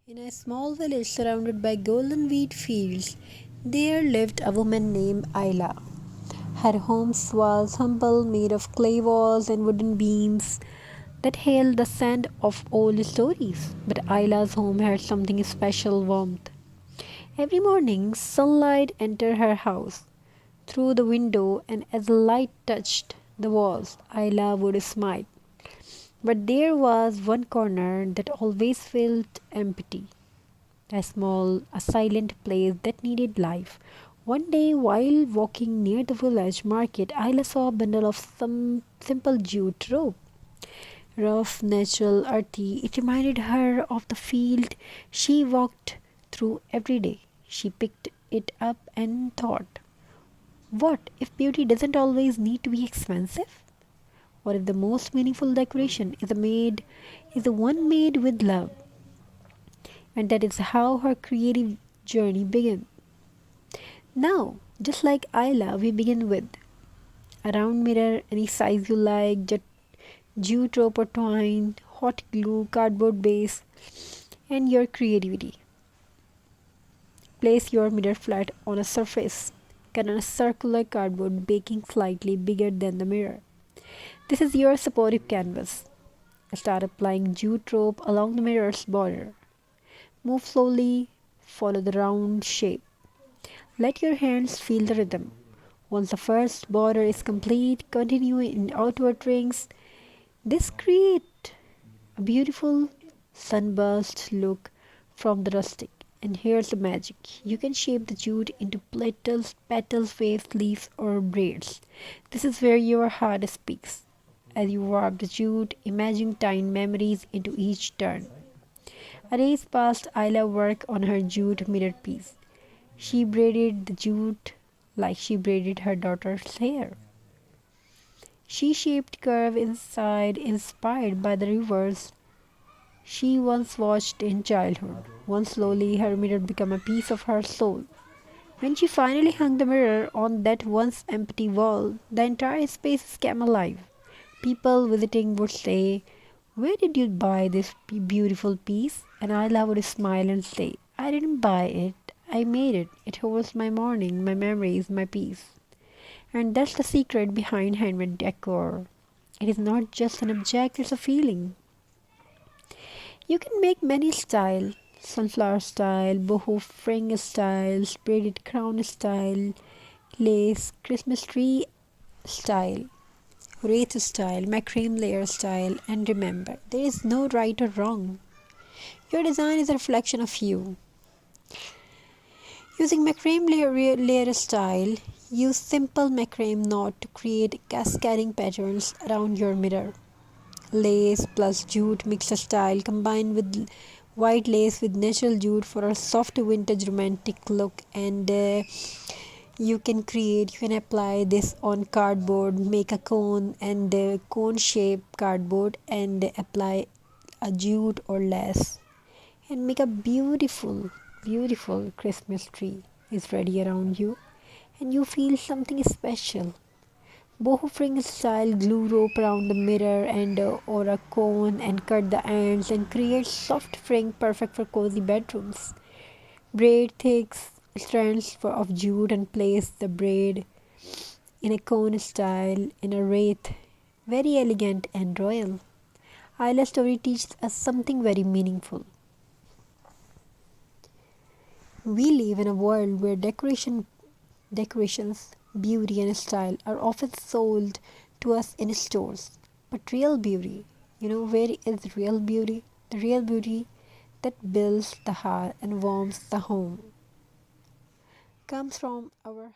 In a small village surrounded by golden wheat fields, there lived a woman named Ayla. Her home was humble, made of clay walls and wooden beams that held the scent of old stories. But Ayla's home had something special warmth. Every morning, sunlight entered her house through the window, and as the light touched the walls, Ayla would smile. But there was one corner that always felt empty, a silent place that needed life. One day, while walking near the village market, Ayla saw a bundle of some simple jute rope. Rough, natural, earthy, it reminded her of the field she walked through every day. She picked it up and thought, what if beauty doesn't always need to be expensive? What if the most meaningful decoration is the one made with love? And that is how her creative journey began. Now, just like Ayla, we begin with a round mirror, any size you like, jute rope or twine, hot glue, cardboard base, and your creativity. Place your mirror flat on a surface, cut on a circular cardboard baking slightly bigger than the mirror. This is your supportive canvas. Start applying jute rope along the mirror's border. Move slowly, follow the round shape. Let your hands feel the rhythm. Once the first border is complete, continue in outward rings. This creates a beautiful sunburst look from the rustic. And here's the magic. You can shape the jute into petals, waves, leaves, or braids. This is where your heart speaks. As you warp the jute, imagine tiny memories into each turn. A days passed, Ayla worked on her jute mirror piece. She braided the jute like she braided her daughter's hair. She shaped curve inside, inspired by the rivers she once watched in childhood. Once slowly, her mirror became a piece of her soul. When she finally hung the mirror on that once empty wall, the entire space came alive. People visiting would say, where did you buy this beautiful piece? And Ayla would smile and say, I didn't buy it, I made it. It holds my morning, my memories, my peace. And that's the secret behind handmade decor. It is not just an object, it's a feeling. You can make many style, sunflower style, boho fringe style, braided crown style, lace, Christmas tree style, wreath style, macrame layer style, and remember, there is no right or wrong. Your design is a reflection of you. Using macrame layer style, use simple macrame knot to create cascading patterns around your mirror. Lace plus jute mixed style combined with white lace with natural jute for a soft vintage romantic look, and you can apply this on cardboard, make a cone and cone shape cardboard and apply a jute or lace and make a beautiful Christmas tree is ready around you, and you feel something special. Boho fringe style, glue rope around the mirror and or a cone and cut the ends and create soft fringe perfect for cozy bedrooms. Braid thick strands of jute and place the braid in a cone style in a wreath, very elegant and royal. Ayla's story teaches us something very meaningful. We live in a world where decorations, beauty, and style are often sold to us in stores. But real beauty, where is real beauty? The real beauty that builds the heart and warms the home comes from our